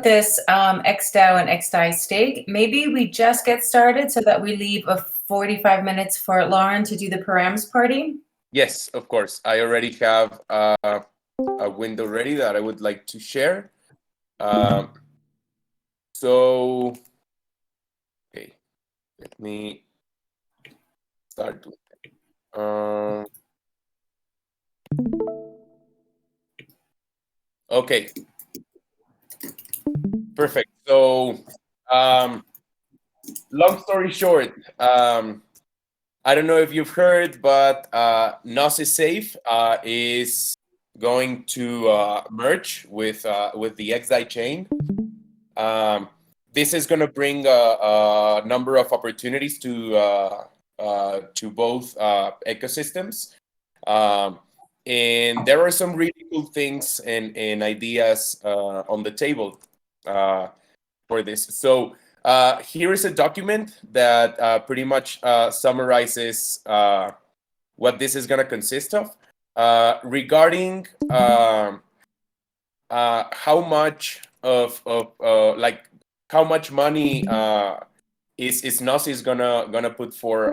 this xDao and xDai stake, maybe we just get started so that we leave a 45 minutes for Lauren to do the Params party. Yes, of course. I already have a window ready that I would like to share. So, okay, let me start with okay, perfect. So, long story short, I don't know if you've heard, but Gnosis Safe is going to merge with the xDai chain. This is going to bring a number of opportunities to both ecosystems. And there are some really cool things and ideas on the table for this. So here is a document that pretty much summarizes what this is going to consist of. Regarding how much of like how much money is Gnosis gonna put for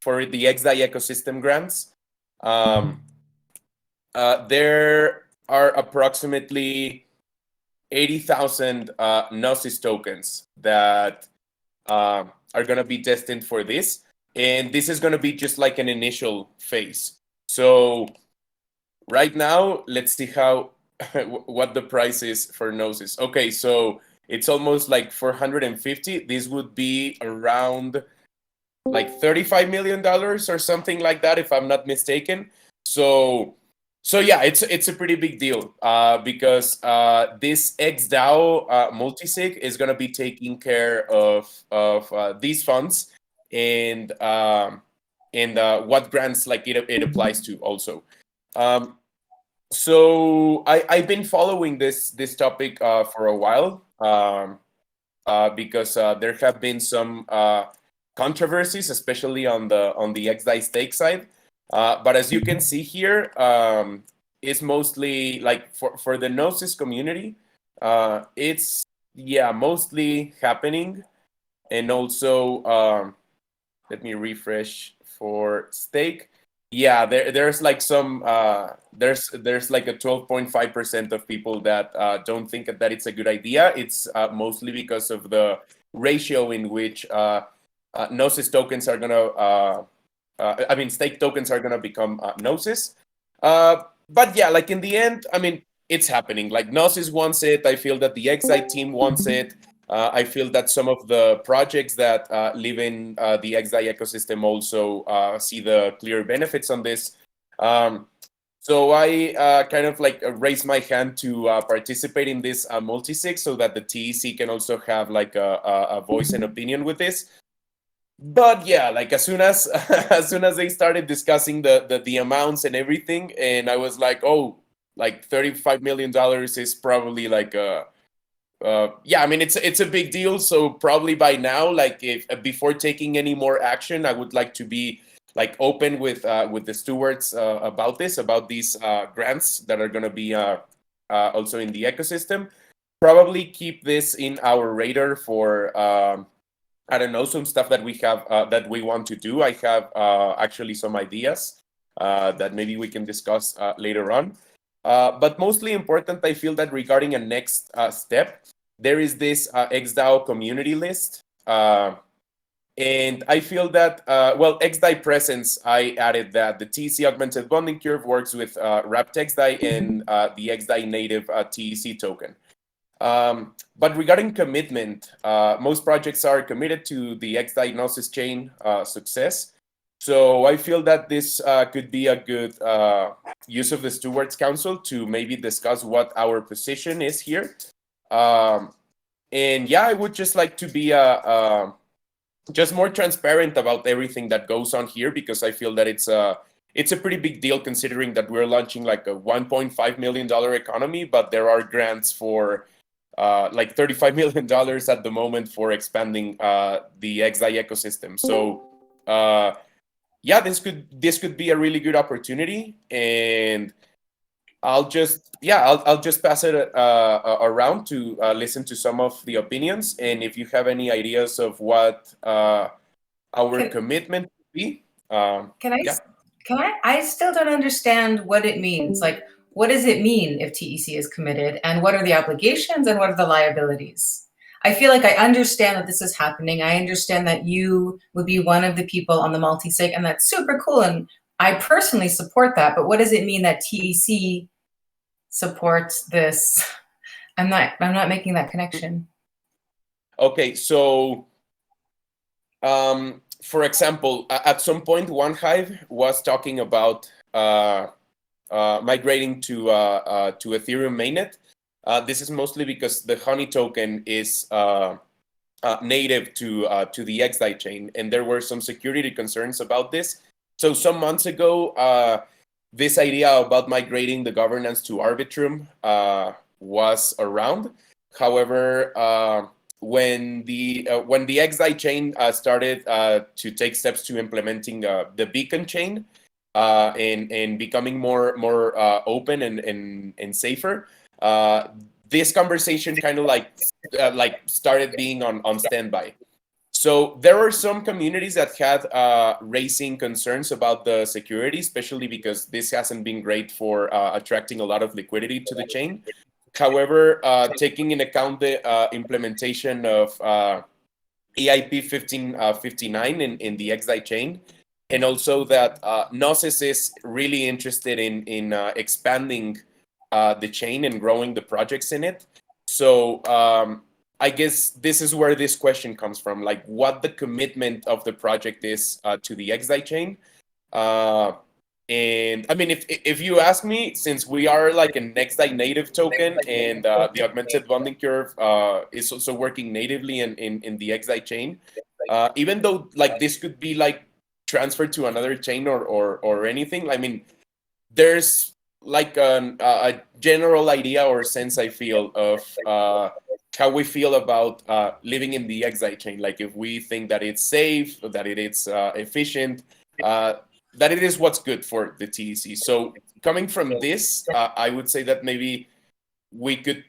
the xDai ecosystem grants. There are approximately 80,000 Gnosis tokens that are going to be destined for this. And this is going to be just like an initial phase. So right now, let's see how what the price is for Gnosis. Okay, so it's almost like 450. This would be around like $35 million or something like that, if I'm not mistaken. So yeah, it's a pretty big deal because this xDAO multisig is going to be taking care of these funds and what grants like it applies to also. So I've been following this topic for a while because there have been some controversies, especially on the xDai stake side. But as you can see here, it's mostly like for the Gnosis community, it's mostly happening. And also, let me refresh for stake. Yeah, there's like some there's like a 12.5% of people that don't think that it's a good idea. It's mostly because of the ratio in which Gnosis tokens are gonna I mean, stake tokens are gonna become Gnosis. But yeah, like in the end, I mean, it's happening. Like Gnosis wants it. I feel that the xDai team wants it. I feel that some of the projects that live in the xDai ecosystem also see the clear benefits on this. So I kind of like raise my hand to participate in this multisig so that the TEC can also have like a voice and opinion with this. But yeah, like as soon as as soon as they started discussing the amounts and everything, and I was like, oh, like $35 million is probably like yeah, I mean it's a big deal. So probably by now, like if before taking any more action, I would like to be like open with the stewards about this, about these grants that are gonna be also in the ecosystem. Probably keep this in our radar for I don't know, some stuff that we have that we want to do. I have actually some ideas that maybe we can discuss later on. But mostly important, I feel that regarding a next step, there is this xDAO community list. And I feel that, well, xDai presence, I added that the TEC augmented bonding curve works with wrapped xDai and the xDai native TEC token. But regarding commitment, most projects are committed to the xDai Gnosis chain success. So I feel that this could be a good use of the Stewards Council to maybe discuss what our position is here. And yeah, I would just like to be just more transparent about everything that goes on here, because I feel that it's a pretty big deal considering that we're launching like a $1.5 million economy, but there are grants for like $35 million at the moment for expanding the xDai ecosystem. So yeah, this could be a really good opportunity. And I'll just pass it around to listen to some of the opinions, and if you have any ideas of what our Can, commitment would be, can I, yeah. I still don't understand what it means. Like, what does it mean if TEC is committed, and what are the obligations and what are the liabilities? I feel like I understand that this is happening. I understand that you would be one of the people on the multi-sig, and that's super cool. And I personally support that. But what does it mean that TEC supports this? I'm not making that connection. Okay, so for example, at some point, One Hive was talking about migrating to Ethereum mainnet. This is mostly because the Honey token is native to the xDao chain, and there were some security concerns about this. So some months ago, this idea about migrating the governance to Arbitrum was around. However, when the xDao chain started to take steps to implementing the Beacon chain and becoming more open and safer, this conversation kind of like started being on standby. So there are some communities that had raising concerns about the security, especially because this hasn't been great for attracting a lot of liquidity to the chain. However, taking in account the implementation of EIP 1559 in the xDao chain, and also that Gnosis is really interested in expanding the chain and growing the projects in it. So I guess this is where this question comes from, like what the commitment of the project is to the xDao chain. And I mean, if you ask me, since we are like an xDao native token and the augmented bonding curve is also working natively in the xDao chain, even though like this could be like transferred to another chain or anything, I mean, there's like a general idea or sense I feel of how we feel about living in the xDao chain. Like if we think that it's safe, that it is efficient, that it is what's good for the TEC. So coming from this, I would say that maybe we could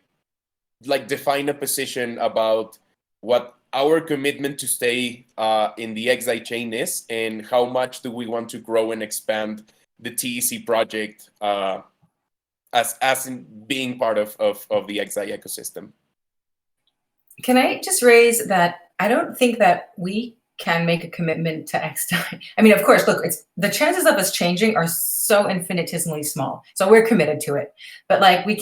like define a position about what our commitment to stay in the xDao chain is, and how much do we want to grow and expand the TEC project as in being part of the xDao ecosystem. Can I just raise that I don't think that we can make a commitment to xDao. I mean, of course, look, it's the chances of us changing are so infinitesimally small. So we're committed to it. But like we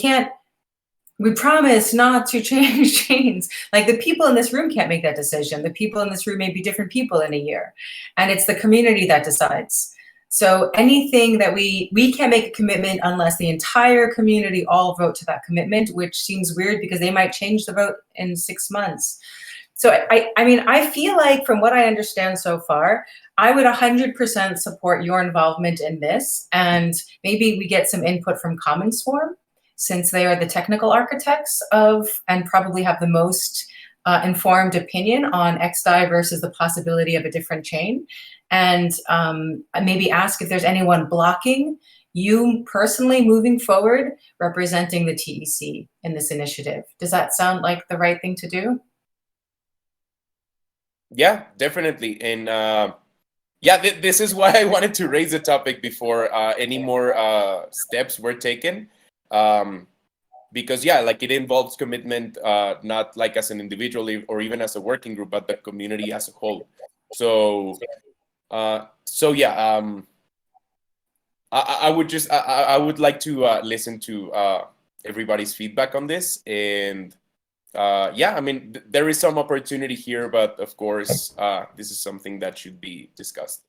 promise not to change chains. Like the people in this room can't make that decision. The people in this room may be different people in a year. And it's the community that decides. So anything that we can't make a commitment unless the entire community all vote to that commitment, which seems weird because they might change the vote in 6 months. So I mean, I feel like from what I understand so far, I would 100% support your involvement in this. And maybe we get some input from Common Swarm, since they are the technical architects of and probably have the most informed opinion on xDao versus the possibility of a different chain. And maybe ask if there's anyone blocking you personally moving forward representing the TEC in this initiative. Does that sound like the right thing to do? Yeah, definitely. And this is why I wanted to raise the topic before any more steps were taken. Because yeah, like it involves commitment, not like as an individual or even as a working group, but the community as a whole. So yeah, I would just I would like to listen to everybody's feedback on this. And yeah, I mean, there is some opportunity here, but of course, this is something that should be discussed.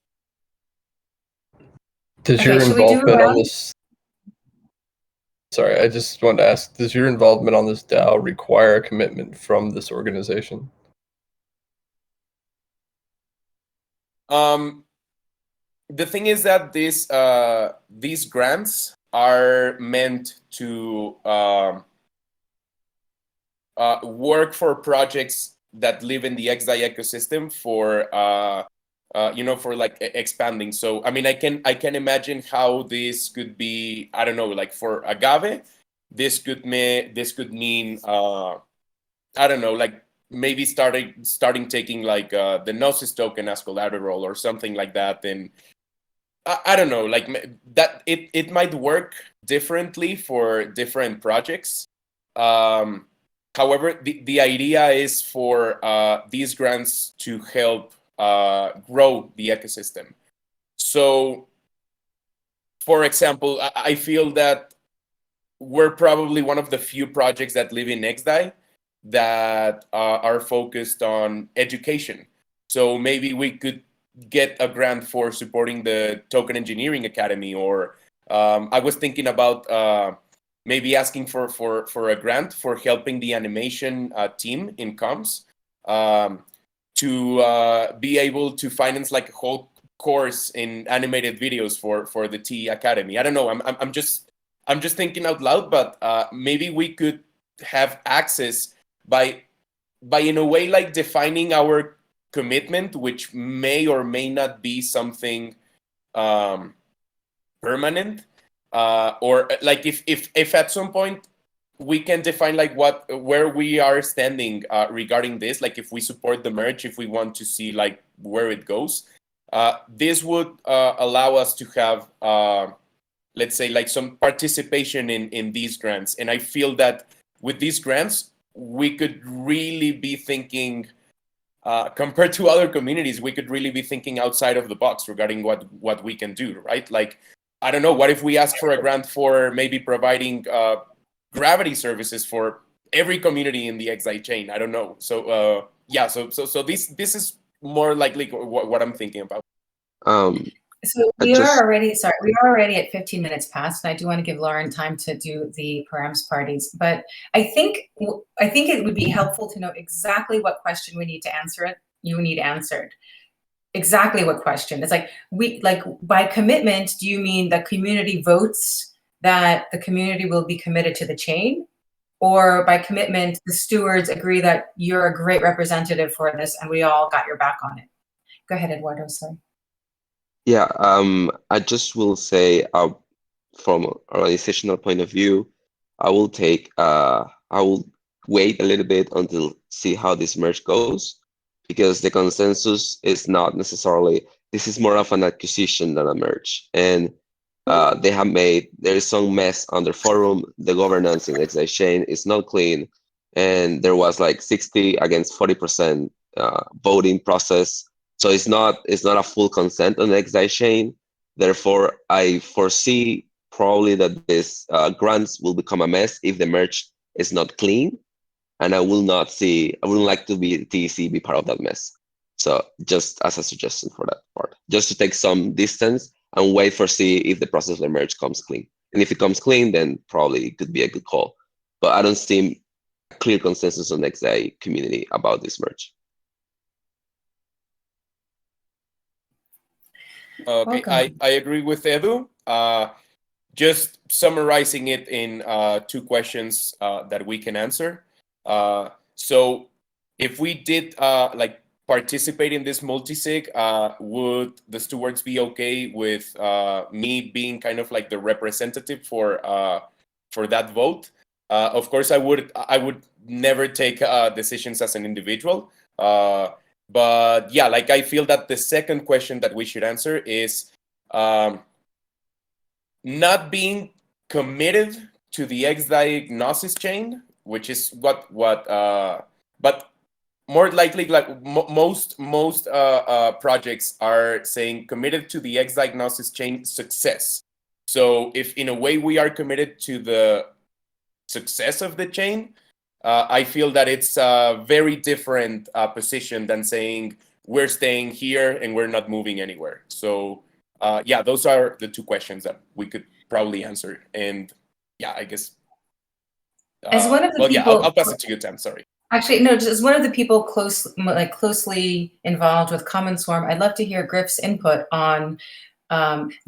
Does your involvement on this? Sorry, I just wanted to ask: does your involvement on this DAO require a commitment from this organization? The thing is that these grants are meant to work for projects that live in the xDao ecosystem for for like expanding. So I mean, I can imagine how this could be. I don't know, like for agave, this could mean I don't know, like maybe starting taking like the Gnosis token as collateral or something like that. And I don't know, like that it might work differently for different projects. However, the idea is for these grants to help grow the ecosystem. So, for example, I feel that we're probably one of the few projects that live in xDao that are focused on education. So maybe we could get a grant for supporting the Token Engineering Academy, or I was thinking about maybe asking for a grant for helping the animation team in comms to be able to finance like a whole course in animated videos for the T Academy. I don't know. I'm just thinking out loud, but maybe we could have access by in a way like defining our commitment, which may or may not be something permanent, or like if at some point we can define like where we are standing regarding this, like if we support the merge, if we want to see like where it goes, this would allow us to have let's say like some participation in these grants. And I feel that with these grants we could really be thinking compared to other communities, we could really be thinking outside of the box regarding what we can do, right? Like, I don't know, what if we ask for a grant for maybe providing gravity services for every community in the xDao chain? I don't know. So yeah, so this is more likely what I'm thinking about. So we are already at 15 minutes past, and I do want to give Lauren time to do the Params parties. But I think it would be helpful to know exactly what question we need to answer it. You need answered. Exactly what question. It's like by commitment, do you mean the community votes that the community will be committed to the chain? Or by commitment, the stewards agree that you're a great representative for this and we all got your back on it? Go ahead, Eduardo, sorry. Yeah, I just will say from an organizational point of view, I will wait a little bit until see how this merge goes, because the consensus is not necessarily, this is more of an acquisition than a merge. And there is some mess on the forum. The governance in xDao chain is not clean. And there was like 60 against 40% voting process. So it's not a full consent on the xDao chain. Therefore, I foresee probably that this grants will become a mess if the merge is not clean. And I wouldn't like to be TEC be part of that mess. So just as a suggestion for that part, just to take some distance and wait for see if the process of the merge comes clean. And if it comes clean, then probably it could be a good call. But I don't see a clear consensus on the xDao community about this merge. Okay, I agree with Edu. Just summarizing it in 2 questions that we can answer. So if we did like participate in this multisig, would the stewards be okay with me being kind of like the representative for that vote? Of course, I would never take decisions as an individual. But yeah, like I feel that the second question that we should answer is not being committed to the xDao Gnosis chain, which is what but more likely like most projects are saying committed to the xDao Gnosis chain success. So if in a way we are committed to the success of the chain, I feel that it's a very different position than saying we're staying here and we're not moving anywhere. So yeah, those are the 2 questions that we could probably answer. And yeah, I guess. As one of the people, yeah, I'll pass it to you, Tam. Sorry. Actually, no, just as one of the people closely involved with Common Swarm, I'd love to hear Griff's input on.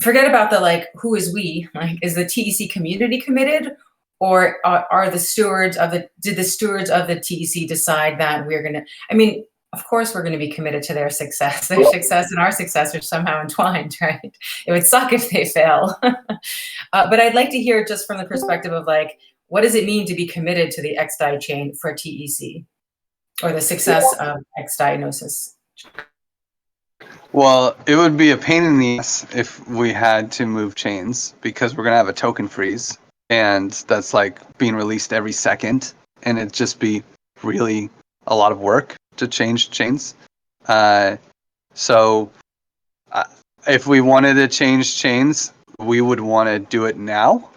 Forget about the like, who is we? Like, is the TEC community committed, or are the stewards of did the stewards of the TEC decide that we're gonna? I mean, of course we're going to be committed to their success. Their success and our success are somehow entwined, right? It would suck if they fail. But I'd like to hear just from the perspective of like, what does it mean to be committed to the XDI chain for TEC, or the success of X diagnosis? Well, it would be a pain in the ass if we had to move chains, because we're going to have a token freeze, and that's like being released every second, and it'd just be really a lot of work to change chains. So if we wanted to change chains, we would want to do it now.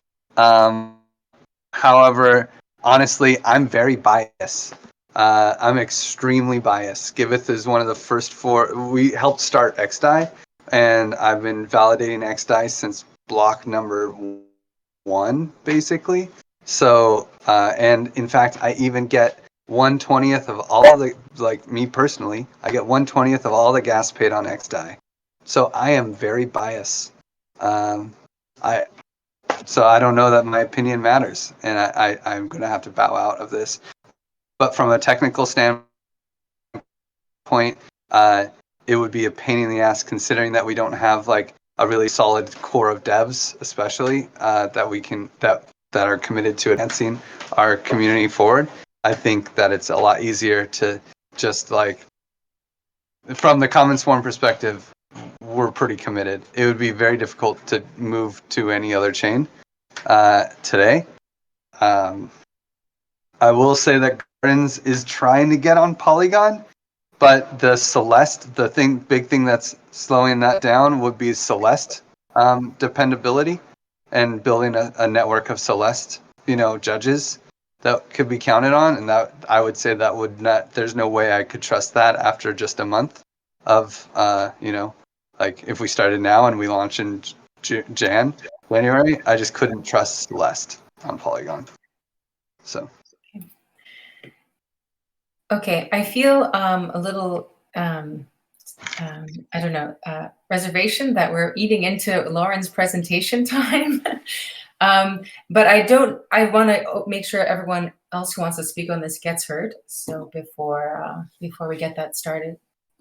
However, honestly, I'm very biased. I'm extremely biased. Giveth is one of the first 4. We helped start xDai, and I've been validating xDai since block number 1, basically. So, and in fact, I even get 1/20th of all the, like me personally, I get 1/20th of all the gas paid on xDai. So I am very biased. So I don't know that my opinion matters, and I'm going to have to bow out of this. But from a technical standpoint, it would be a pain in the ass, considering that we don't have like a really solid core of devs, especially that are committed to advancing our community forward. I think that it's a lot easier to just like, from the Common Swarm perspective, we're pretty committed. It would be very difficult to move to any other chain today. I will say that Gardens is trying to get on Polygon, but the Celeste, big thing that's slowing that down would be Celeste dependability, and building a network of Celeste, judges that could be counted on. And that, I would say, that would not, there's no way I could trust that after just a month of, like if we started now and we launch in January, I just couldn't trust Celeste on Polygon. So. Okay, I feel a little, I don't know, reservation that we're eating into Lauren's presentation time. But I want to make sure everyone else who wants to speak on this gets heard. So before we get that started,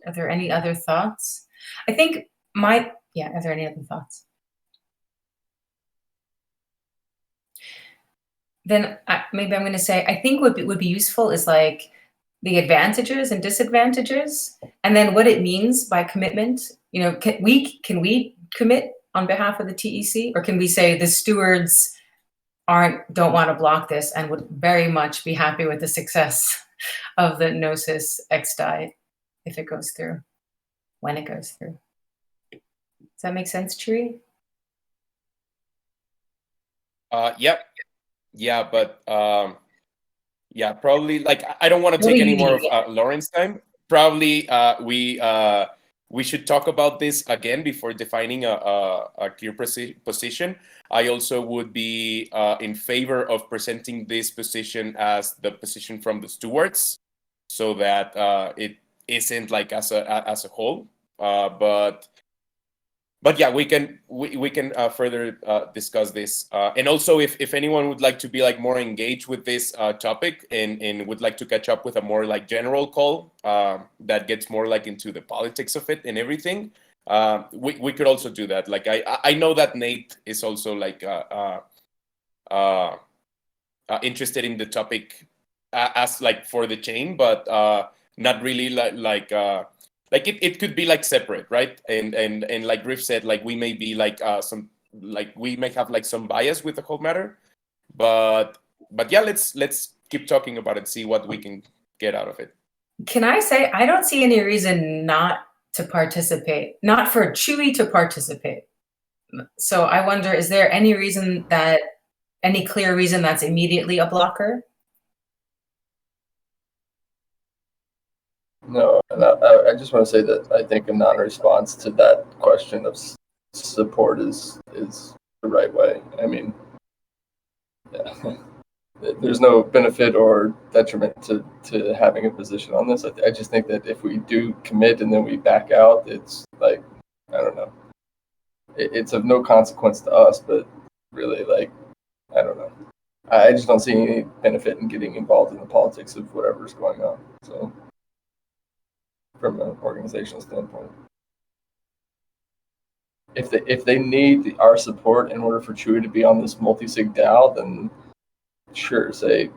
are there any other thoughts? I think are there any other thoughts? Then maybe I'm going to say, I think what would be useful is like the advantages and disadvantages, and then what it means by commitment. Can we commit on behalf of the TEC, or can we say the stewards don't want to block this and would very much be happy with the success of the Gnosis xDai if it goes through, when it goes through. Does that make sense, Cheery? Yep. Yeah, but probably, like, I don't want to take any more of Lauren's time. Probably we should talk about this again before defining a clear position. I also would be in favor of presenting this position as the position from the stewards, so that it isn't like as a whole. But yeah, we can further discuss this. And also, if anyone would like to be like more engaged with this topic and would like to catch up with a more like general call that gets more like into the politics of it and everything, we could also do that. Like I know that Nate is also like interested in the topic as like for the chain, but not really like it could be like separate, right? And like Griff said, like we may be like we may have like some bias with the whole matter, but yeah, let's keep talking about it, see what we can get out of it. Can I say, I don't see any reason not to participate, not for Chewy to participate. So I wonder, is there any clear reason that's immediately a blocker? No, I just want to say that I think a non-response to that question of support is the right way. I mean, yeah. There's no benefit or detriment to having a position on this. I just think that if we do commit and then we back out, it's like, I don't know. It's of no consequence to us, but really, like, I don't know. I just don't see any benefit in getting involved in the politics of whatever's going on. So. from an organizational standpoint. If they need our support in order for Chewy to be on this multi-sig DAO, then sure, say,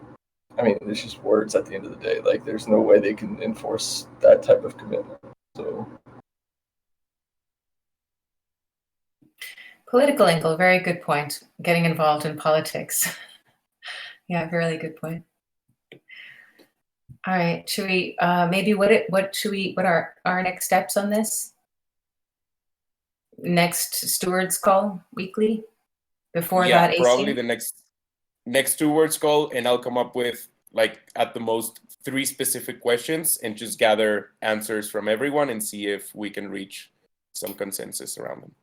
I mean, it's just words at the end of the day. Like, there's no way they can enforce that type of commitment. So, Political angle, very good point. Getting involved in politics. Yeah, really good point. All right, should we maybe what are our next steps on this? Next stewards call weekly before that AC? Probably the next stewards call, and I'll come up with like at the most 3 specific questions and just gather answers from everyone and see if we can reach some consensus around them.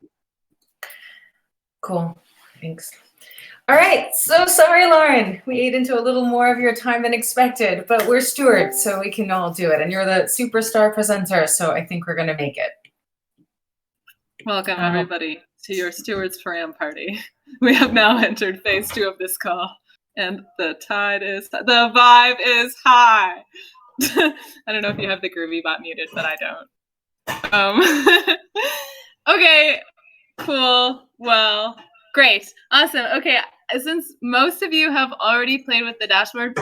Cool, thanks. All right, so sorry, Lauren. We ate into a little more of your time than expected, but we're stewards, so we can all do it. And you're the superstar presenter, so I think we're gonna make it. Welcome, everybody, to your Stewards Param party. We have now entered phase 2 of this call, and the vibe is high. I don't know if you have the Groovy bot muted, but I don't. Okay, cool. Well, great. Awesome. Okay, since most of you have already played with the dashboard,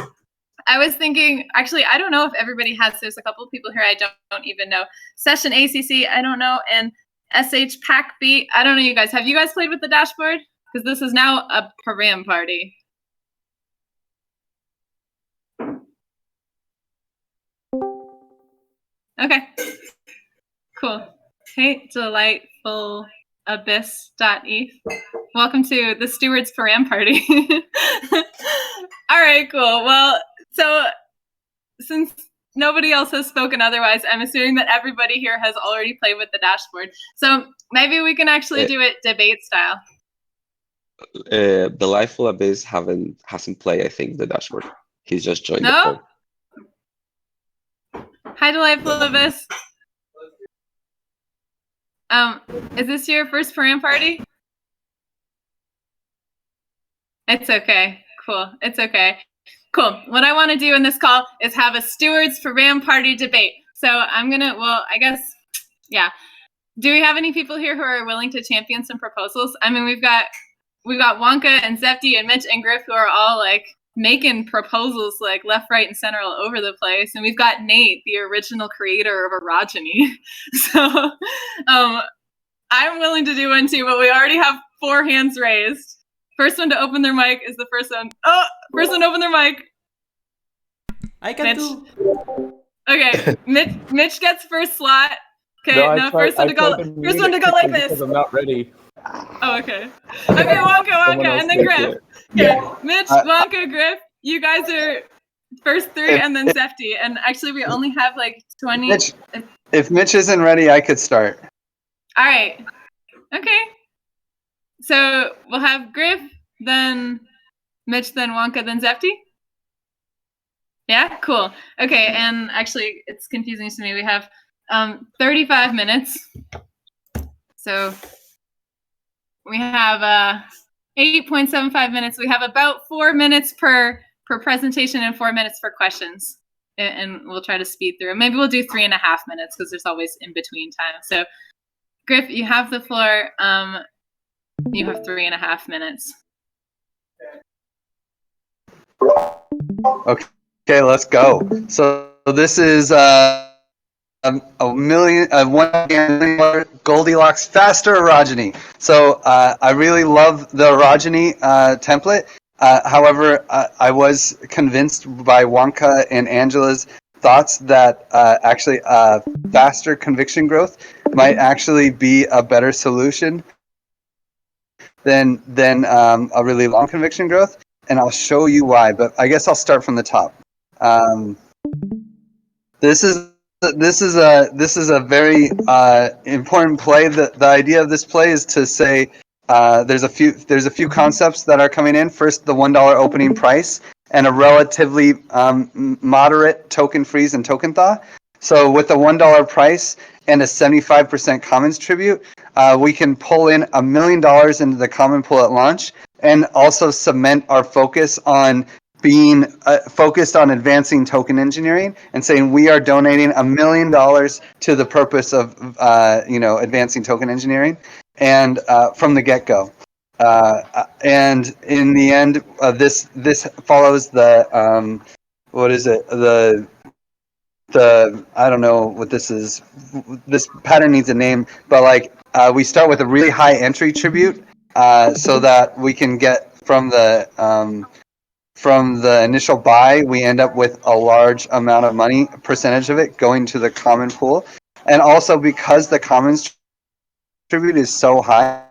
I was thinking, actually, I don't know if everybody has. There's a couple of people here I don't even know. Session ACC, I don't know, and SH Pack B, I don't know, you guys. Have you guys played with the dashboard? Because this is now a Param party. Okay, cool. Hey, delightful abyss.eth. Welcome to the Stewards Param party. All right, cool. Well, so since nobody else has spoken otherwise, I'm assuming that everybody here has already played with the dashboard. So maybe we can actually do it debate style. Delightful Abyss hasn't played, I think, the dashboard. He's just joined the call. Hi, Delightful Abyss. Is this your first Param party? It's okay. Cool. It's okay. Cool. What I want to do in this call is have a Stewards Param party debate. So I'm gonna, well, I guess, yeah. Do we have any people here who are willing to champion some proposals? I mean, we've got Wonka and Zepti and Mitch and Griff who are all like making proposals like left, right, and center all over the place. And we've got Nate, the original creator of Orogeny. So I'm willing to do one too, but we already have 4 hands raised. First one to open their mic is the first one. Oh, first one to open their mic. I can do. Okay, Mitch gets first slot. Okay, no, first one to go like this. Because I'm not ready. Oh, okay. Okay, Wonka, and then Griff. Okay, Mitch, Wonka, Griff, you guys are first 3, and then Zefty. And actually, we only have like 20. Mitch, if Mitch isn't ready, I could start. All right. Okay. So we'll have Griff, then Mitch, then Wonka, then Zefty. Yeah, cool. Okay, and actually, it's confusing to me. We have 35 minutes. So we have 8.75 minutes. We have about 4 minutes per presentation and 4 minutes for questions. And we'll try to speed through. Maybe we'll do 3.5 minutes because there's always in between time. So Griff, you have the floor. You have 3.5 minutes. Okay, let's go. So this is $1 million Goldilocks faster orogeny. So I really love the orogeny template. However, I was convinced by Wonka and Angela's thoughts that actually faster conviction growth might actually be a better solution than a really long conviction growth, and I'll show you why. But I guess I'll start from the top. This is a very important play. The idea of this play is to say there's a few concepts that are coming in. First, the $1 opening price and a relatively moderate token freeze and token thaw. So with a $1 price and a 75% commons tribute, we can pull in $1 million into the common pool at launch and also cement our focus on being focused on advancing token engineering and saying we are donating $1 million to the purpose of advancing token engineering, and from the get-go. And in the end, this follows the what is it, the I don't know what this is. This pattern needs a name, but like we start with a really high entry tribute, so that we can get from the initial buy, we end up with a large amount of money, a percentage of it going to the common pool, and also because the commons tribute is so high,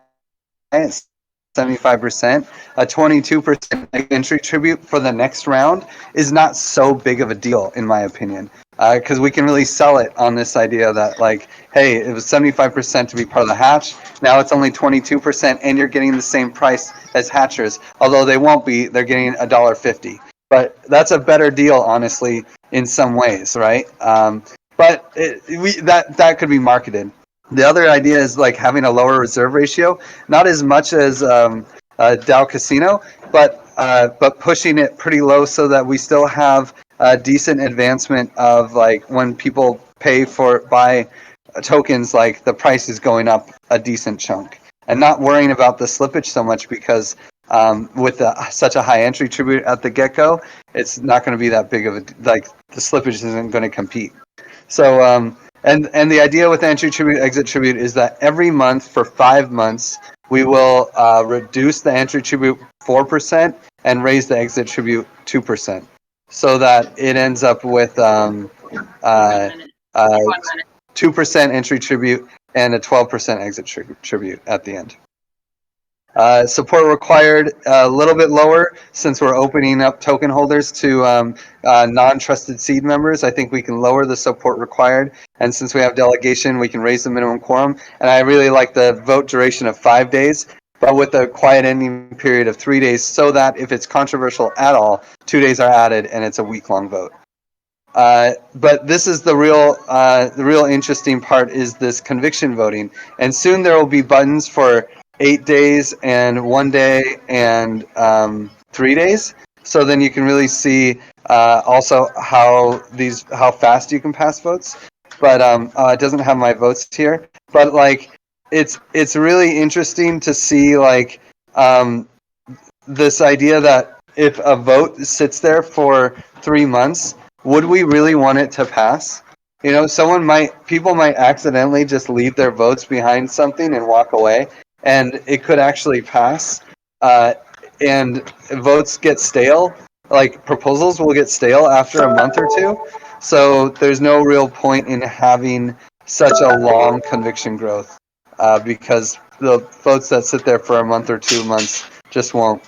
it's 75%, a 22% entry tribute for the next round is not so big of a deal, in my opinion, because we can really sell it on this idea that, like, hey, it was 75% to be part of the hatch, now it's only 22%, and you're getting the same price as hatchers, although they won't be, they're getting $1.50. But that's a better deal, honestly, in some ways, right? But that could be marketed. The other idea is like having a lower reserve ratio, not as much as DAO Casino, but pushing it pretty low so that we still have a decent advancement of, like, when people buy tokens, like the price is going up a decent chunk, and not worrying about the slippage so much because with such a high entry tribute at the get-go, it's not going to be that big of a, like, the slippage isn't going to compete. So and the idea with entry tribute, exit tribute is that every month for 5 months, we will reduce the entry tribute 4% and raise the exit tribute 2%, so that it ends up with 2% entry tribute and a 12% exit tribute at the end. Support required a little bit lower since we're opening up token holders to non-trusted seed members. I think we can lower the support required, and since we have delegation, we can raise the minimum quorum. And I really like the vote duration of 5 days, but with a quiet ending period of 3 days, so that if it's controversial at all, 2 days are added and it's a week-long vote. But this is the real interesting part, is this conviction voting, and soon there will be buttons for 8 days and 1 day and 3 days. So then you can really see also how fast you can pass votes. But it doesn't have my votes here. But like it's really interesting to see, like, this idea that if a vote sits there for 3 months, would we really want it to pass? You know, people might accidentally just leave their votes behind something and walk away, and it could actually pass. And votes get stale, like proposals will get stale after a month or two. So there's no real point in having such a long conviction growth, because the votes that sit there for a month or 2 months just won't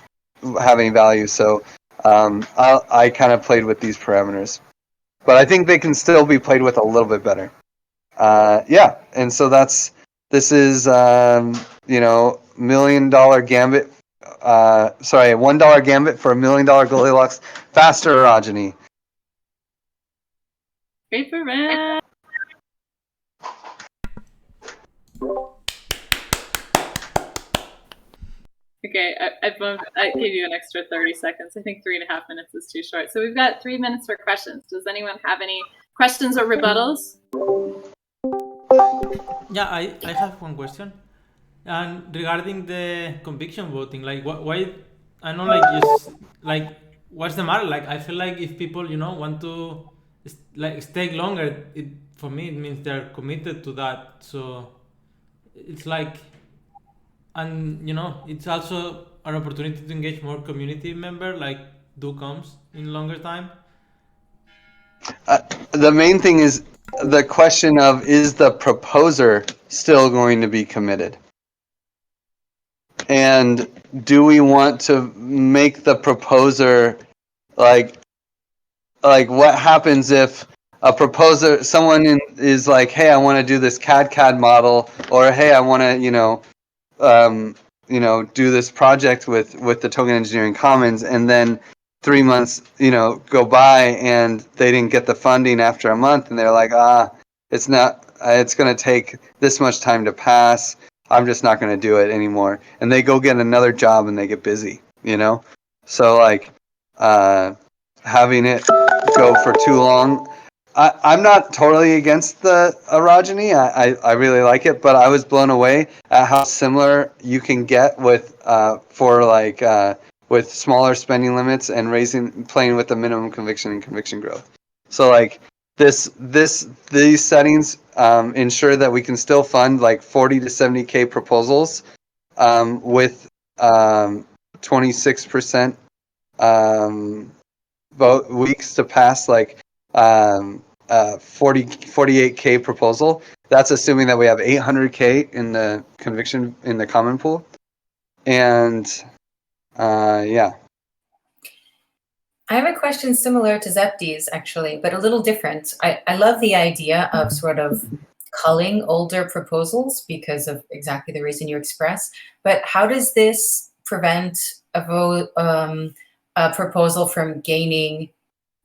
have any value. So I kind of played with these parameters, but I think they can still be played with a little bit better. Yeah, and so this is $1 million gambit. Sorry, $1 gambit for $1 million Goldilocks faster orogeny. Great for Ram. Okay, I gave you an extra 30 seconds. I think 3.5 minutes is too short. So we've got 3 minutes for questions. Does anyone have any questions or rebuttals? Yeah, I have one question. And regarding the conviction voting, like why I know, like, just like, what's the matter? Like, I feel like if people, want to like stay longer, for me it means they're committed to that. So it's like, and it's also an opportunity to engage more community member, like do comes in longer time. The main thing is the question of, is the proposer still going to be committed? And do we want to make the proposer, like what happens if a proposer, someone is like, hey, I want to do this CAD model, or hey, I want to, do this project with the Token Engineering Commons, and then 3 months, go by and they didn't get the funding after a month, and they're like, it's going to take this much time to pass. I'm just not going to do it anymore. And they go get another job and they get busy, So like, having it go for too long. I'm not totally against the orogeny. I really like it, but I was blown away at how similar you can get with with smaller spending limits and playing with the minimum conviction and conviction growth. So like these settings ensure that we can still fund like 40 to 70K proposals with 26% vote weeks to pass like 48K proposal. That's assuming that we have 800K in the conviction in the common pool. And yeah. I have a question similar to Zepti's actually, but a little different. I love the idea of sort of culling older proposals because of exactly the reason you express. But how does this prevent a proposal from gaining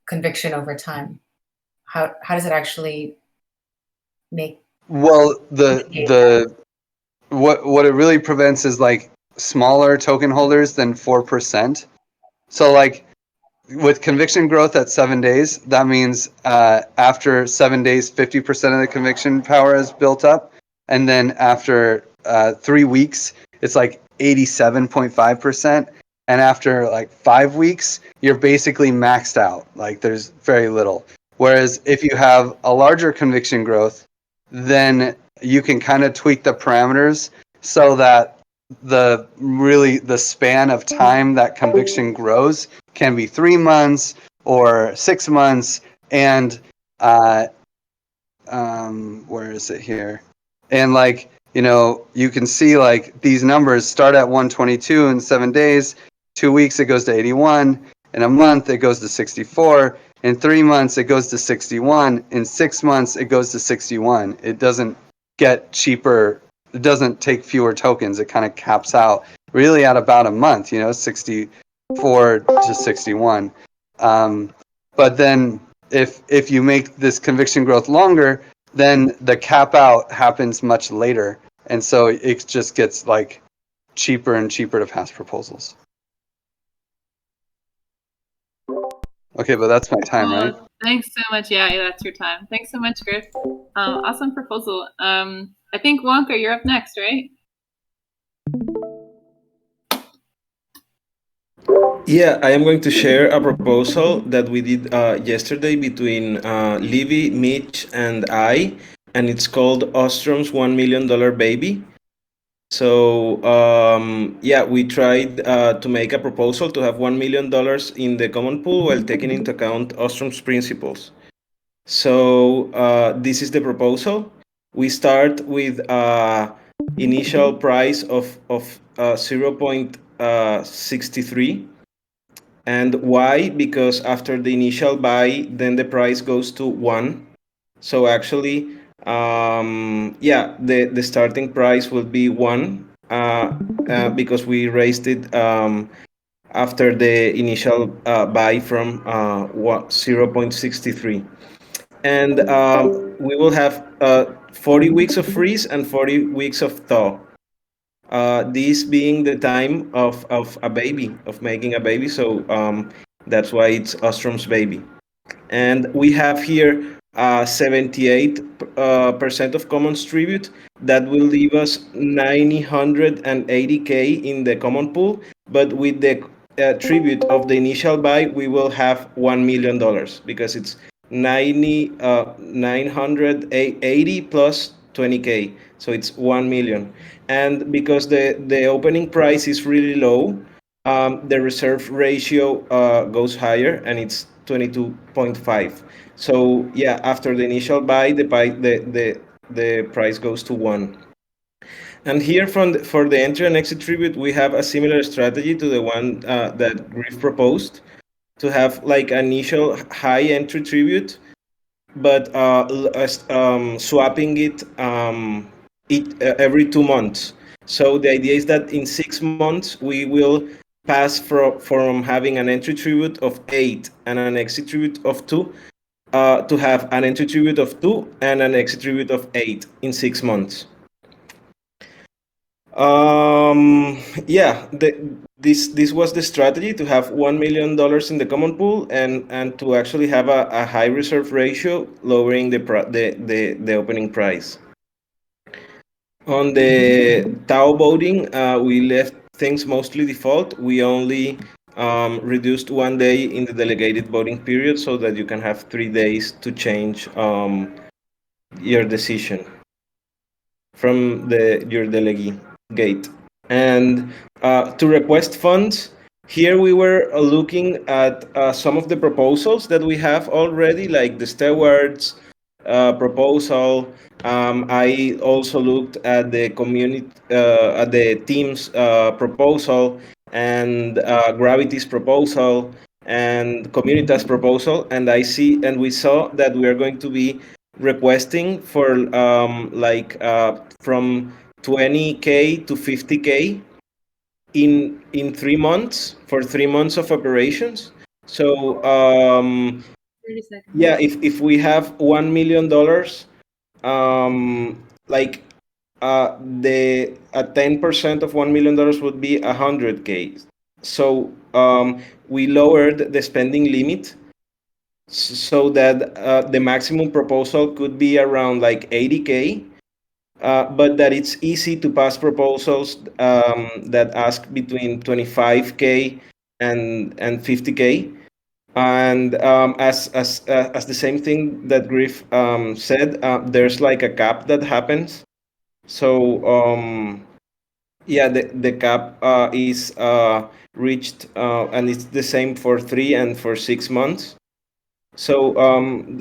conviction over time? How does it actually make? Well, what it really prevents is like smaller token holders than 4%. So like with conviction growth at 7 days, that means after 7 days, 50% of the conviction power is built up, and then after 3 weeks, it's like 87.5%, and after like 5 weeks, you're basically maxed out. Like there's very little. Whereas if you have a larger conviction growth, then you can kind of tweak the parameters so that the span of time that conviction grows can be 3 months or 6 months, and where is it here? And like, you know, you can see like these numbers start at 122 in 7 days, 2 weeks it goes to 81, in a month it goes to 64, in 3 months it goes to 61, in 6 months it goes to 61. It doesn't get cheaper, it doesn't take fewer tokens, it kind of caps out really at about a month, you know, 64 to 61. But then if you make this conviction growth longer, then the cap out happens much later, and so it just gets like cheaper and cheaper to pass proposals. Okay, but that's my time, right? Thanks so much. Yeah, that's your time. Thanks so much, Griff. Awesome proposal. I think Wonka, you're up next, right? Yeah, I am going to share a proposal that we did yesterday between Livy, Mitch, and I, and it's called Ostrom's $1 million baby. So yeah, we tried to make a proposal to have $1 million in the common pool while taking into account Ostrom's principles. So this is the proposal. We start with initial price of 0.63. And why? Because after the initial buy, then the price goes to 1. So actually, yeah, the starting price will be 1 because we raised it after the initial buy from 0.63. And we will have 40 weeks of freeze and 40 weeks of thaw. This being the time of a baby, of making a baby. So that's why it's Ostrom's baby. And we have here 78% of commons tribute. That will leave us 980K in the common pool. But with the tribute of the initial buy, we will have $1 million because it's 980 plus 20K. So it's 1 million. And because the opening price is really low, the reserve ratio goes higher, and it's 22.5. So yeah, after the initial buy, the price goes to 1. And here for the entry and exit tribute, we have a similar strategy to the one that Griff proposed, to have like an initial high entry tribute, but swapping it every 2 months. So the idea is that in 6 months we will pass from having an entry tribute of 8 and an exit tribute of 2 to have an entry tribute of 2 and an exit tribute of 8 in 6 months. Yeah, this was the strategy to have $1 million in the common pool and to actually have a high reserve ratio, lowering the opening price. On the Tao voting, we left things mostly default. We only reduced 1 day in the delegated voting period so that you can have 3 days to change your decision from your delegate. And to request funds, here we were looking at some of the proposals that we have already, like the Stewards proposal. I also looked at the community, at the team's proposal, and Gravity's proposal, and Communitas proposal, and we saw that we are going to be requesting for from 20K to 50K in 3 months for 3 months of operations. So 30 seconds. yeah, if we have $1 million, like the 10% of $1 million would be 100K. So we lowered the spending limit so that the maximum proposal could be around like 80K, but that it's easy to pass proposals that ask between 25K and 50K. And as the same thing that Griff said, there's like a cap that happens. So yeah, the cap is reached, and it's the same for 3 and for 6 months. So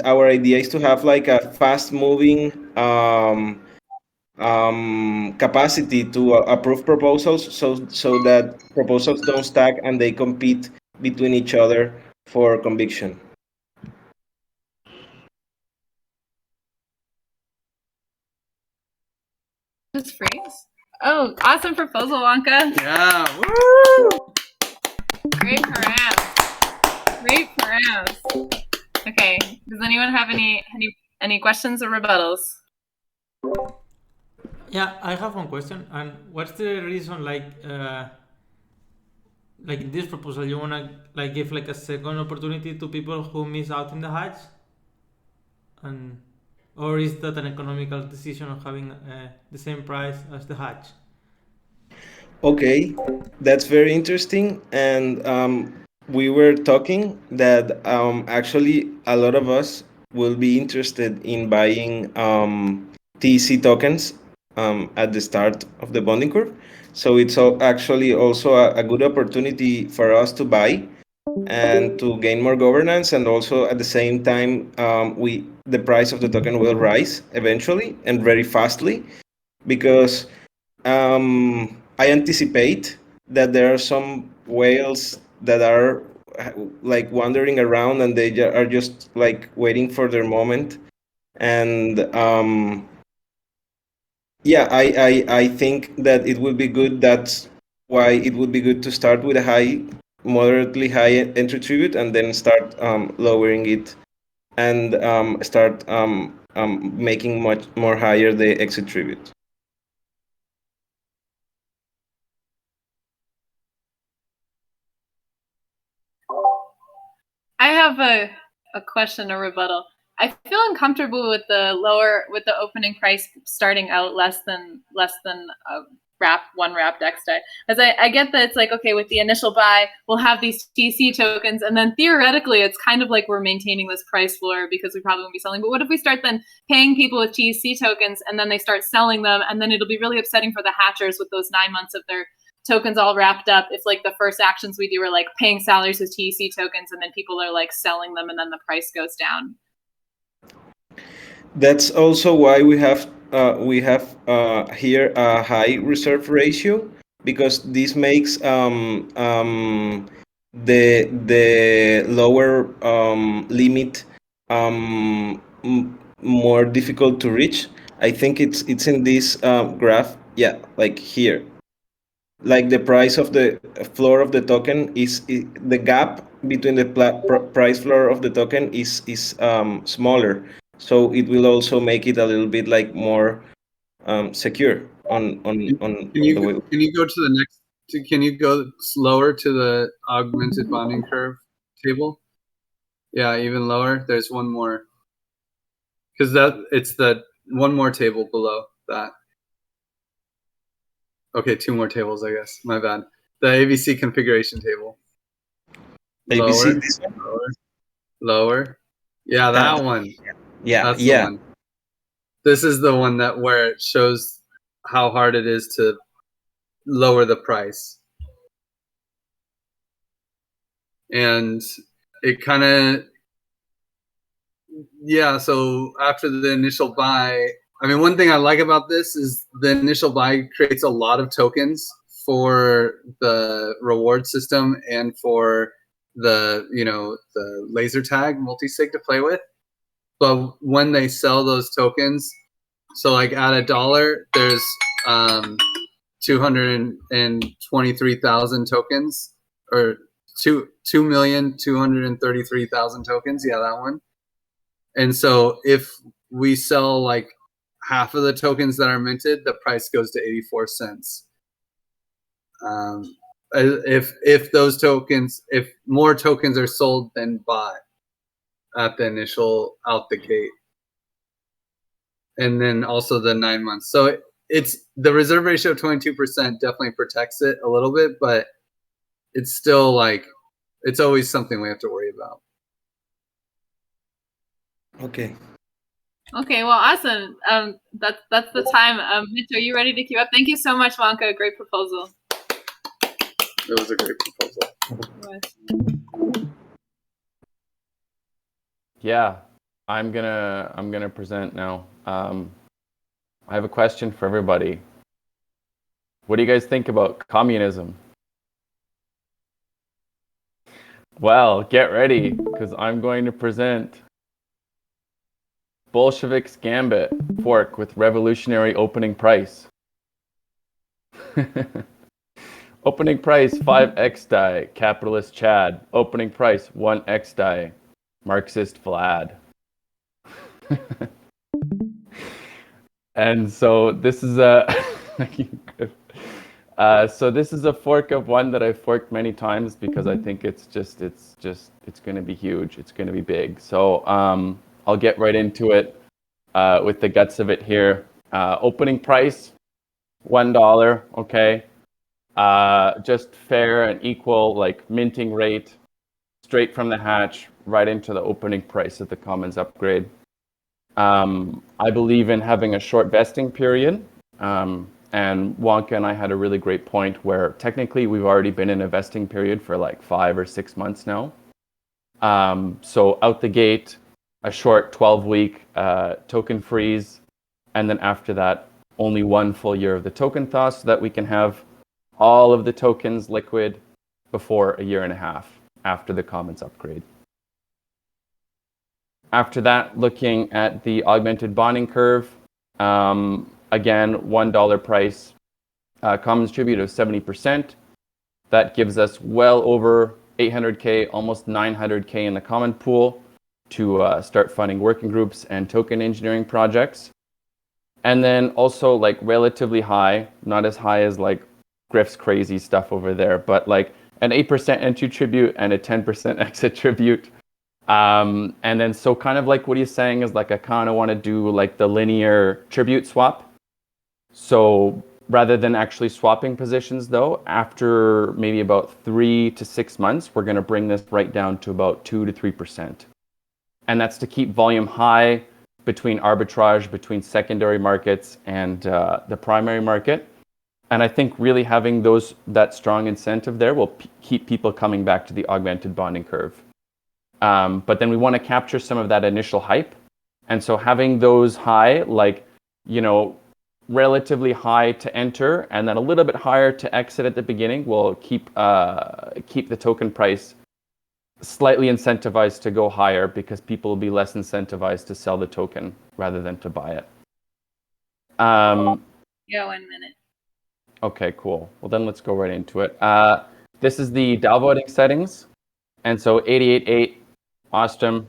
our idea is to have like a fast moving capacity to approve proposals, so that proposals don't stack and they compete between each other for conviction. Just freeze. Oh, awesome proposal, Wonka. Yeah. Woo! Great params. Great params. Okay. Does anyone have any questions or rebuttals? Yeah, I have one question. And what's the reason, like in this proposal, you wanna like give like a second opportunity to people who miss out in the hatch, and or is that an economical decision of having the same price as the hatch? Okay, that's very interesting. And we were talking that actually a lot of us will be interested in buying TC tokens at the start of the bonding curve. So it's actually also a good opportunity for us to buy and to gain more governance, and also at the same time the price of the token will rise eventually and very fastly, because I anticipate that there are some whales that are like wandering around, and they are just like waiting for their moment. And yeah, I think that it would be good. That's why it would be good to start with a moderately high entry tribute, and then start lowering it, and start making much more higher the exit tribute. I have a question or rebuttal. I feel uncomfortable with the opening price starting out less than one wrapped xDao. As I get that it's like, okay, with the initial buy, we'll have these TC tokens, and then theoretically it's kind of like we're maintaining this price floor because we probably won't be selling. But what if we start then paying people with TC tokens, and then they start selling them, and then it'll be really upsetting for the hatchers with those 9 months of their tokens all wrapped up if like the first actions we do are like paying salaries with TC tokens, and then people are like selling them, and then the price goes down. That's also why we have here a high reserve ratio, because this makes the lower limit more difficult to reach. I think it's in this graph. Yeah, like here. Like the price of the floor of the token is the gap between the price floor of the token is smaller, so it will also make it a little bit like more secure. on Can the way. you go to the next? Can you go slower to the augmented bonding curve table? Yeah, even lower. There's one more. Because it's the one more table below that. Okay, two more tables, I guess. My bad. The ABC configuration table. ABC, Lower, this one? lower. Yeah, that one. Yeah, That's yeah. the one. This is the one where it shows how hard it is to lower the price. And it kind of, yeah, so after the initial buy, I mean, one thing I like about this is the initial buy creates a lot of tokens for the reward system and for the laser tag multi-sig to play with. But when they sell those tokens, so like at $1, there's 223,000 tokens, or 2,233,000 tokens. Yeah, that one. And so if we sell like half of the tokens that are minted, the price goes to 84 cents. If those tokens, if more tokens are sold than bought at the initial out the gate, and then also the 9 months. So it's the reserve ratio of 22% definitely protects it a little bit, but it's still like, it's always something we have to worry about. Okay. Okay, well, awesome. That's the time. Mitch, are you ready to queue up? Thank you so much, Wonka. Great proposal. It was a great proposal. Yeah, I'm gonna present now. I have a question for everybody. What do you guys think about communism? Well, get ready, because I'm going to present Bolshevik's Gambit fork with revolutionary opening price. Opening price 5 xDao, capitalist Chad. Opening price 1 xDao, Marxist Vlad. And so this is a this is a fork of one that I've forked many times because I think it's going to be huge. It's going to be big. So I'll get right into it with the guts of it here. Opening price $1. Okay. Just fair and equal, like minting rate, straight from the hatch, right into the opening price of the Commons upgrade. I believe in having a short vesting period, and Wonka and I had a really great point where technically we've already been in a vesting period for like 5 or 6 months now. So out the gate, a short 12-week token freeze, and then after that, only 1 full year of the token thaw so that we can have all of the tokens liquid before a 1.5 years after the Commons upgrade. After that, looking at the augmented bonding curve, again, $1 price, Commons tribute of 70%. That gives us well over 800K, almost 900K in the common pool to start funding working groups and token engineering projects. And then also like relatively high, not as high as like Griff's crazy stuff over there, but like an 8% entry tribute and a 10% exit tribute. And then so kind of like what he's saying is like I kind of want to do like the linear tribute swap. So rather than actually swapping positions though, after maybe about 3 to 6 months, we're going to bring this right down to about 2 to 3%. And that's to keep volume high between arbitrage, between secondary markets and the primary market. And I think really having that strong incentive there will keep people coming back to the augmented bonding curve. But then we want to capture some of that initial hype. And so having those high, like, relatively high to enter and then a little bit higher to exit at the beginning will keep the token price slightly incentivized to go higher because people will be less incentivized to sell the token rather than to buy it. Yeah, 1 minute. Okay, cool. Well, then let's go right into it. This is the DAO voting settings. And so 88.8, Ostrom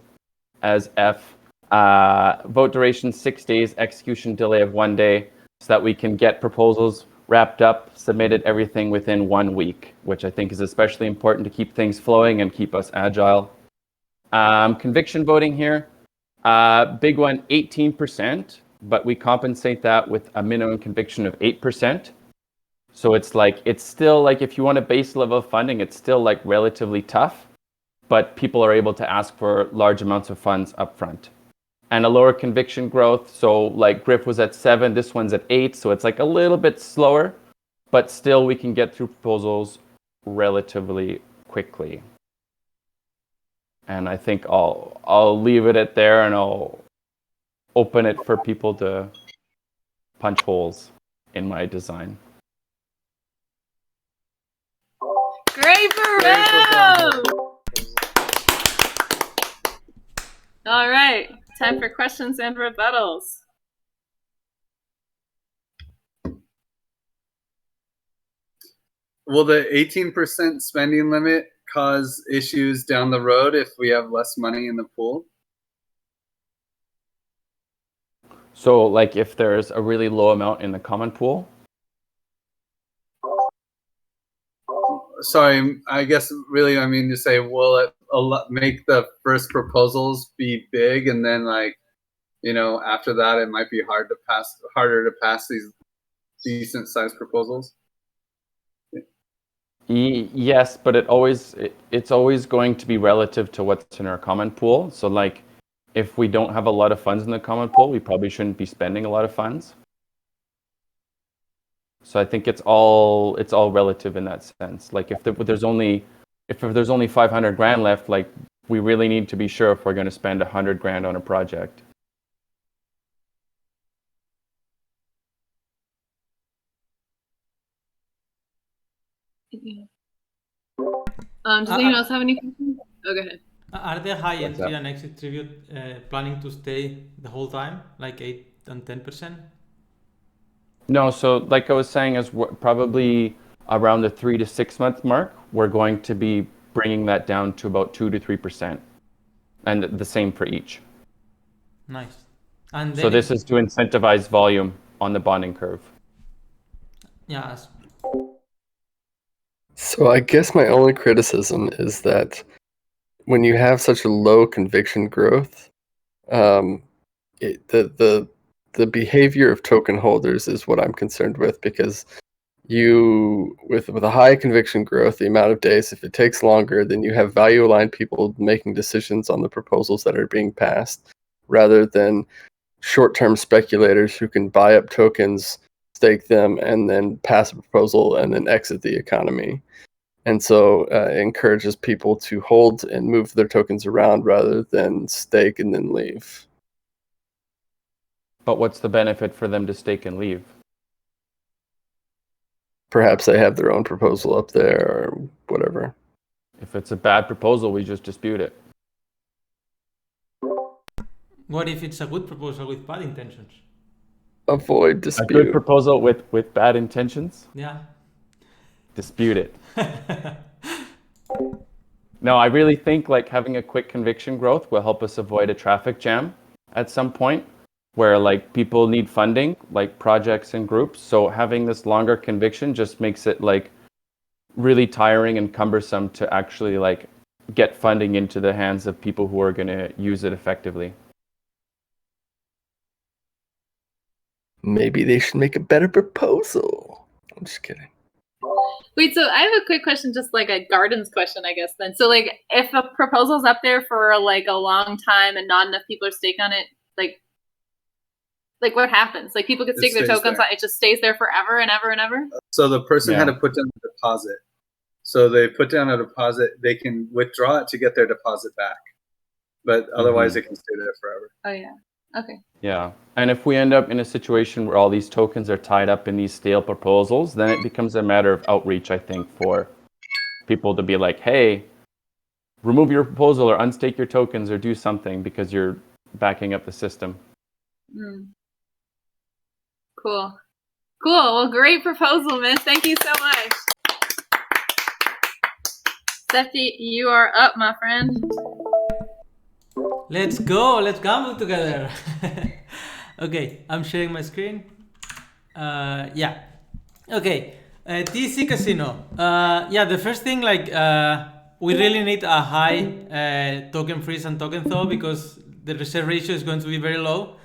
as F. Vote duration 6 days, execution delay of 1 day. so that we can get proposals wrapped up, submitted, everything within 1 week, which I think is especially important to keep things flowing and keep us agile. Conviction voting here, big one, 18%, but we compensate that with a minimum conviction of 8%. So it's still like, if you want a base level of funding, it's still like relatively tough, but people are able to ask for large amounts of funds upfront. And a lower conviction growth, so like Griff was at 7, this one's at 8, so it's like a little bit slower, but still we can get through proposals relatively quickly. And I think I'll leave it at there, and I'll open it for people to punch holes in my design. Great Params! All right, time for questions and rebuttals. Will the 18% spending limit cause issues down the road if we have less money in the pool? So like if there's a really low amount in the common pool? Sorry, I guess really I mean to say, will it make the first proposals be big, and then like, you know, after that it might be harder to pass these decent sized proposals? Yes, but it's always going to be relative to what's in our common pool. So like if we don't have a lot of funds in the common pool, we probably shouldn't be spending a lot of funds. So I think it's all relative in that sense. Like if there's only 500 grand left, like we really need to be sure if we're going to spend 100 grand on a project. Does anyone else have any questions? Oh, go ahead. Are the high What's entry up? and exit tribute planning to stay the whole time, like 8 and 10%? No, so like I was saying, is probably around the 3 to 6 month mark, we're going to be bringing that down to about 2 to 3%, and the same for each. Nice. And then So this is to incentivize volume on the bonding curve. yeah, So I guess my only criticism is that when you have such a low conviction growth, the behavior of token holders is what I'm concerned with, because with a high conviction growth, the amount of days, if it takes longer, then you have value aligned people making decisions on the proposals that are being passed, rather than short-term speculators who can buy up tokens, stake them, and then pass a proposal and then exit the economy. And so it encourages people to hold and move their tokens around rather than stake and then leave. But what's the benefit for them to stake and leave? Perhaps they have their own proposal up there or whatever. If it's a bad proposal, we just dispute it. what if it's a good proposal with bad intentions? Avoid A dispute. good proposal with bad intentions? Yeah. Dispute it. No, I really think like having a quick conviction growth will help us avoid a traffic jam at some point where like people need funding, like projects and groups. So having this longer conviction just makes it like really tiring and cumbersome to actually like get funding into the hands of people who are going to use it effectively. Maybe they should make a better proposal. I'm just kidding. Wait, so I have a quick question, just like a gardens question, I guess, then. So, like, if a proposal's up there for, like, a long time and not enough people are staking on it, like what happens? Like, people could stake their tokens on it, it just stays there forever and ever and ever? So the person had to put down a deposit. So they put down a deposit, they can withdraw it to get their deposit back. But otherwise it can stay there forever. Oh, yeah. Okay. Yeah. And if we end up in a situation where all these tokens are tied up in these stale proposals, then it becomes a matter of outreach, I think, for people to be like, hey, remove your proposal or unstake your tokens or do something because you're backing up the system. Cool. Cool. Well, great proposal, Miss. Thank you so much. Sefti, you are up, my friend. Let's go. Let's gamble together. Okay, I'm sharing my screen. Yeah. Okay. TC Casino. Yeah, the first thing, like, we really need a high token freeze and token thaw because the reserve ratio is going to be very low.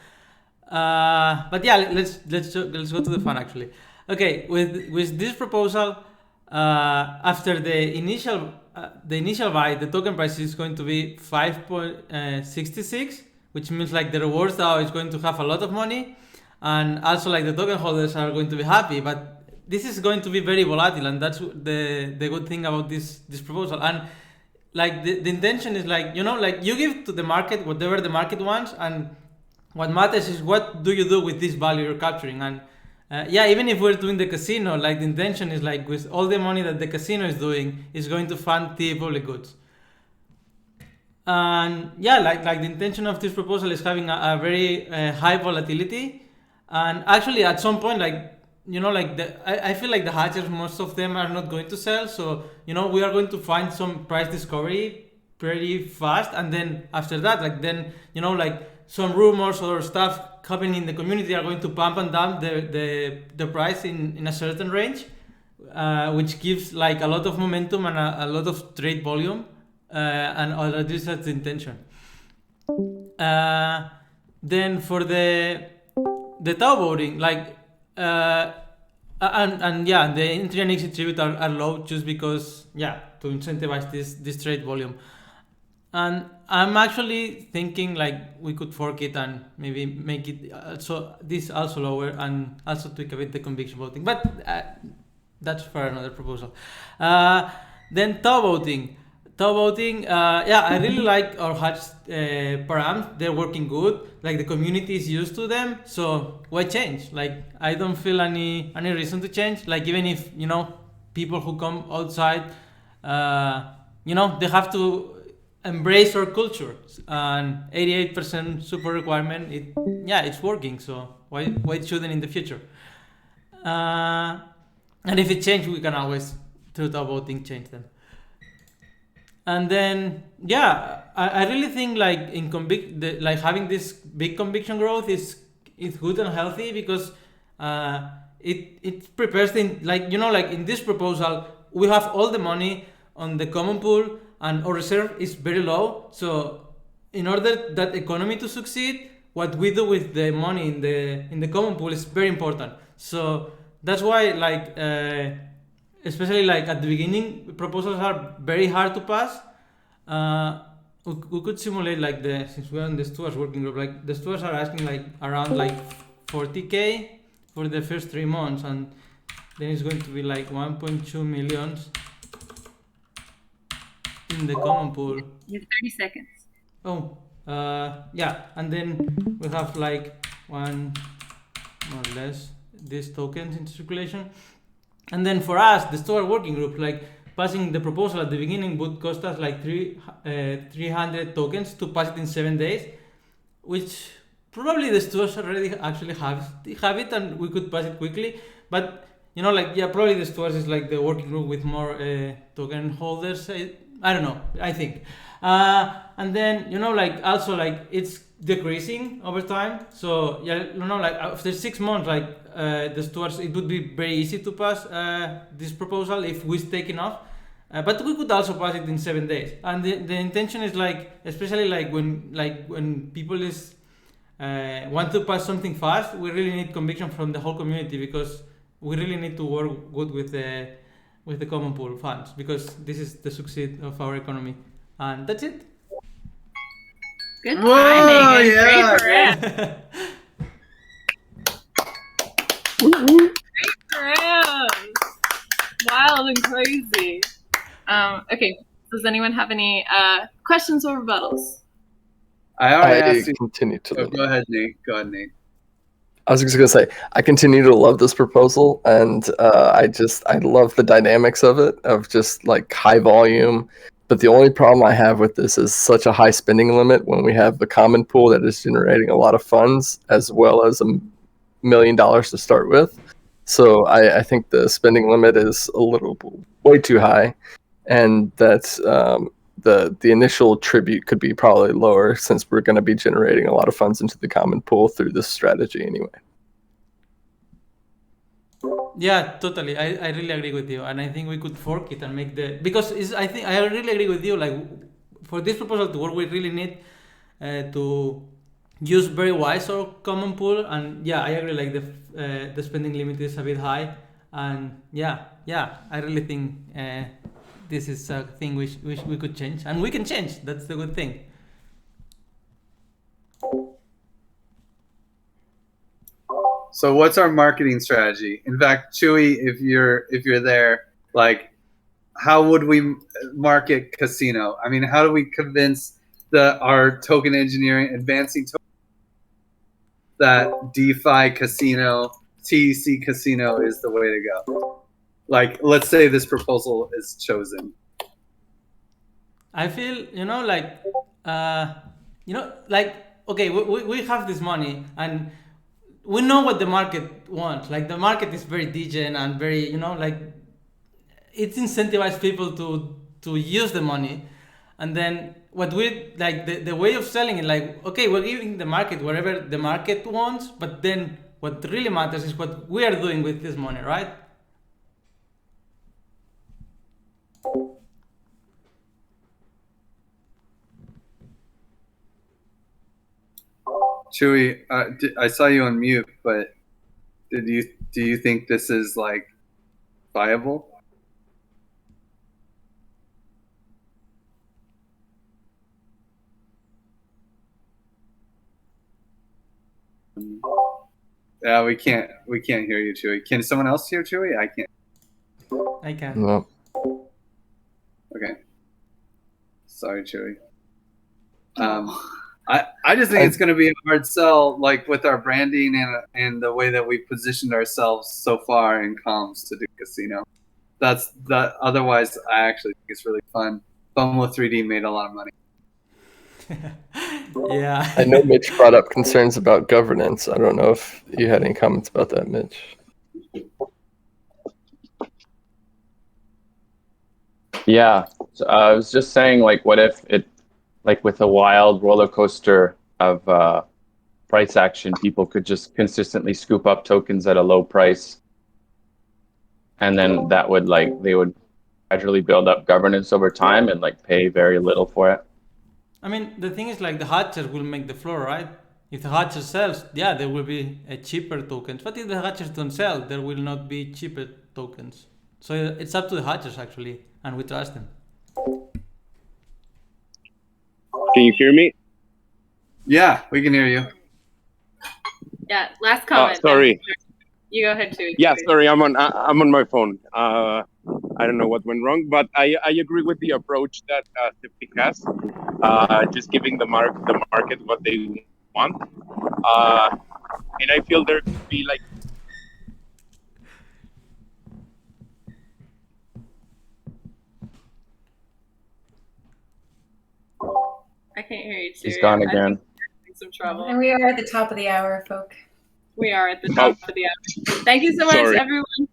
But yeah, let's go to the fun actually. Okay, with this proposal, after the initial buy, the token price is going to be 5.66, which means like the rewards DAO is going to have a lot of money, and also like the token holders are going to be happy. But this is going to be very volatile, and that's the good thing about this proposal. And like the intention is like, like you give to the market whatever the market wants, and what matters is what do you do with this value you're capturing. And yeah, even if we're doing the casino, like the intention is like with all the money that the casino is doing is going to fund the public goods. And yeah, like the intention of this proposal is having a very high volatility. And actually at some point, like, like I feel like the hatchers, most of them are not going to sell. So, we are going to find some price discovery pretty fast. And then after that, like then, like some rumors or stuff happening in the community are going to pump and dump the price in a certain range, which gives like a lot of momentum and a lot of trade volume, and all of this is the intention. Then for the DAO voting, like and yeah, the entry and exit tribute are low just because, yeah, to incentivize this trade volume. And I'm actually thinking like we could fork it and maybe make it also lower and also tweak a bit the conviction voting. But that's for another proposal. Then DAO voting. Yeah, I really like our hatch params. They're working good. Like the community is used to them. So why change? Like I don't feel any reason to change. Like even if people who come outside, they have to embrace our culture, and 88% super requirement, it's working, so why shouldn't in the future? And if it changes, we can always through the voting change them. And then yeah, I really think like like having this big conviction growth is good and healthy because it prepares things like like in this proposal we have all the money on the common pool and our reserve is very low. So in order that economy to succeed, what we do with the money in the common pool is very important. So that's why like especially like at the beginning, proposals are very hard to pass. We could simulate like since we're on the Stewards working group, like the Stewards are asking like around like 40K for the first 3 months, and then it's going to be like 1.2 million in the common pool. You have 30 seconds. Oh, yeah, and then we have like one more or less these tokens in circulation. And then for us, the Steward working group, like passing the proposal at the beginning would cost us like 300 tokens to pass it in 7 days, which probably the Stewards already actually have it, and we could pass it quickly. But like yeah, probably the Stewards is like the working group with more token holders. I don't know. I think, and then like also like it's decreasing over time. So yeah, like after 6 months, like the Stewards, it would be very easy to pass this proposal if we take enough. But we could also pass it in 7 days. And the intention is like, especially like when people is want to pass something fast, we really need conviction from the whole community because we really need to work good with the common pool funds because this is the succeed of our economy. And that's it. Good timing. Yeah. Great Params. Wild and crazy. Okay, does anyone have any questions or rebuttals? I already asked you. Continue to. Oh, go ahead, Nate. I was just gonna say I continue to love this proposal, and I love the dynamics of it, of just like high volume. But the only problem I have with this is such a high spending limit when we have the common pool that is generating a lot of funds as well as $1 million to start with. So I think the spending limit is way too high, and that's the initial tribute could be probably lower since we're going to be generating a lot of funds into the common pool through this strategy anyway. Yeah, totally. I really agree with you, and I think we could fork it and make the because I think I really agree with you. Like for this proposal to work, we really need to use very wise or common pool, and yeah, I agree. Like the spending limit is a bit high, and yeah, I really think this is a thing we could change, and we can change. That's the good thing. So what's our marketing strategy? In fact, Chewy, if you're there, like, how would we market Casino? I mean, how do we convince our token engineering, advancing that DeFi Casino, TEC Casino is the way to go? Like, let's say this proposal is chosen. I feel, like, okay, we have this money and we know what the market wants. Like the market is very degen and very, like it's incentivized people to use the money. And then what we like the way of selling it, like, okay, we're giving the market whatever the market wants, but then what really matters is what we are doing with this money, right? Chewy, I saw you on mute, but do you think this is like viable? Yeah, we can't hear you, Chewy. Can someone else hear Chewy? I can't. I can. No. Okay. Sorry, Chewy. I just think it's going to be a hard sell, like with our branding and the way that we've positioned ourselves so far in comms to do Casino. Otherwise, I actually think it's really fun. Bumble 3D made a lot of money. Yeah. I know Mitch brought up concerns about governance. I don't know if you had any comments about that, Mitch. Yeah, so I was just saying, like, what if it, like, with a wild roller coaster of price action, people could just consistently scoop up tokens at a low price, and then that would, like, they would gradually build up governance over time and, like, pay very little for it. I mean, the thing is, like, the hatchers will make the floor, right? If the hatcher sells, yeah, there will be cheaper tokens. But if the hatchers don't sell, there will not be cheaper tokens. So it's up to the hatchers, actually, and we trust them. Can you hear me? Yeah, we can hear you. Yeah, last comment. Sorry. You go ahead, too. Yeah, sorry, I'm on my phone. I don't know what went wrong, but I agree with the approach that Tiffany has. Just giving the market what they want, and I feel there could be like. I can't hear you, too. She's gone again. Some trouble. And we are at the top of the hour, folk. We are at the top of the hour. Thank you so much, Sorry. everyone